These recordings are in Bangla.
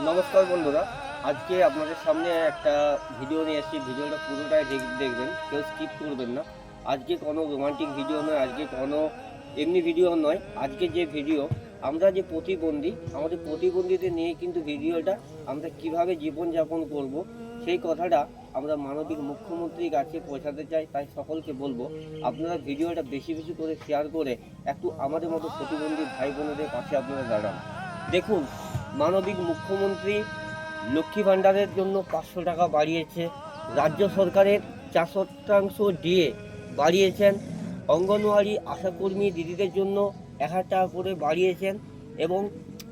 নমস্কার বন্ধুরা, আজকে আপনাদের সামনে একটা ভিডিও নিয়ে এসেছি। ভিডিওটা পুরোটাই দেখবেন, কেউ স্কিপ করবেন না। আজকে কোনো রোমান্টিক ভিডিও নয়, আজকে কোনো এমনি ভিডিও নয়। আজকে যে ভিডিও, আমরা যে প্রতিবন্ধী, আমাদের প্রতিবন্ধীদের নিয়ে কিন্তু ভিডিওটা, আমরা কিভাবে জীবনযাপন করব সেই কথাটা আমরা মাননীয় মুখ্যমন্ত্রীর কাছে পৌঁছাতে চাই। তাই সকলকে বলবো, আপনারা ভিডিওটা বেশি বেশি করে শেয়ার করে একটু আমাদের মতো প্রতিবন্ধী ভাই বোনেদের পাশে আপনারা দাঁড়ান। দেখুন, মাননীয় মুখ্যমন্ত্রী লক্ষ্মী ভাণ্ডারের জন্য 500 টাকা বাড়িয়েছে, রাজ্য সরকারের 4% ডিএ বাড়িয়েছেন, অঙ্গনওয়াড়ি আশাকর্মী দিদিদের জন্য 1000 টাকা করে বাড়িয়েছেন এবং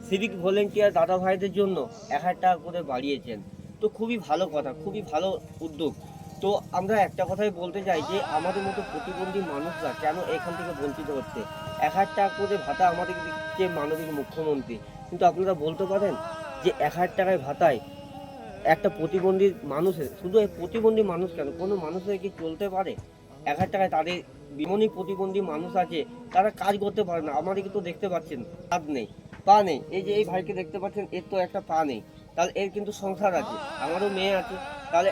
সিভিক ভলেন্টিয়ার দাদা ভাইদের জন্য 1000 টাকা করে বাড়িয়েছেন। তো খুবই ভালো কথা, খুবই ভালো উদ্যোগ। তো আমরা একটা কথাই বলতে চাই যে আমাদের মতো প্রতিবন্ধী মানুষরা কেন এখান থেকে বঞ্চিত হচ্ছে। 1000 টাকা করে ভাতা আমাদের দিচ্ছে মাননীয় মুখ্যমন্ত্রী, কিন্তু আপনারা বলতে পারেন যে 1000 টাকায় ভাতায় একটা প্রতিবন্ধী মানুষের, শুধু এই প্রতিবন্ধী মানুষ কেন, কোনো মানুষের কি চলতে পারে? 1000 টাকায় তাদের এমনই প্রতিবন্ধী মানুষ আছে, তারা কাজ করতে পারে না। আমাদেরকে তো দেখতে পাচ্ছেন, হাত নেই, পা নেই। এই যে এই ভাইকে দেখতে পাচ্ছেন, এর তো একটা পা নেই, তাহলে এর কিন্তু সংসার আছে, আমারও মেয়ে আছে। তাহলে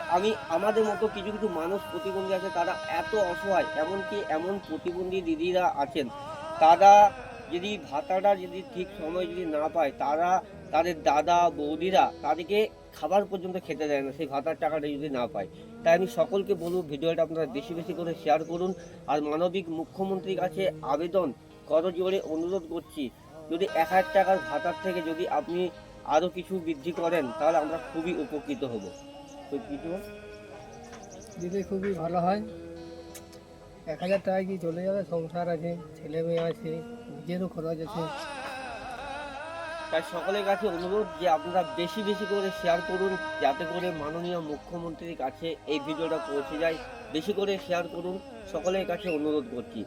আমাদের মতো কিছু কিছু মানুষ প্রতিবন্ধী আছে, তারা এত অসহায়। এমনকি এমন প্রতিবন্ধী দিদিরা আছেন, তারা যদি ভাতাটা যদি ঠিক সময় যদি না পায়, তারা তাদের দাদা বৌদিরা তাদেরকে খাবার পর্যন্ত খেতে দেয় না, সেই ভাতার টাকাটা যদি না পায়। তাই আমি সকলকে বলবো, ভিডিওটা আপনারা বেশি বেশি করে শেয়ার করুন। আর মাননীয় মুখ্যমন্ত্রীর কাছে আবেদন করজোড়ে অনুরোধ করছি, যদি 1000 টাকার ভাতার থেকে যদি আপনি আরও কিছু বৃদ্ধি করেন, তাহলে আমরা খুবই উপকৃত হব। তো কিছু দিলে খুবই ভালো হয়। 1000 টাকায় কি চলে যাবে? সংসার আছে, ছেলে মেয়ে আছে, নিজেরও খরচ আছে। তাই সকলের কাছে অনুরোধ যে আপনারা বেশি বেশি করে শেয়ার করুন, যাতে করে মাননীয় মুখ্যমন্ত্রীর কাছে এই ভিডিওটা পৌঁছে যায়। বেশি করে শেয়ার করুন, সকলের কাছে অনুরোধ করছি।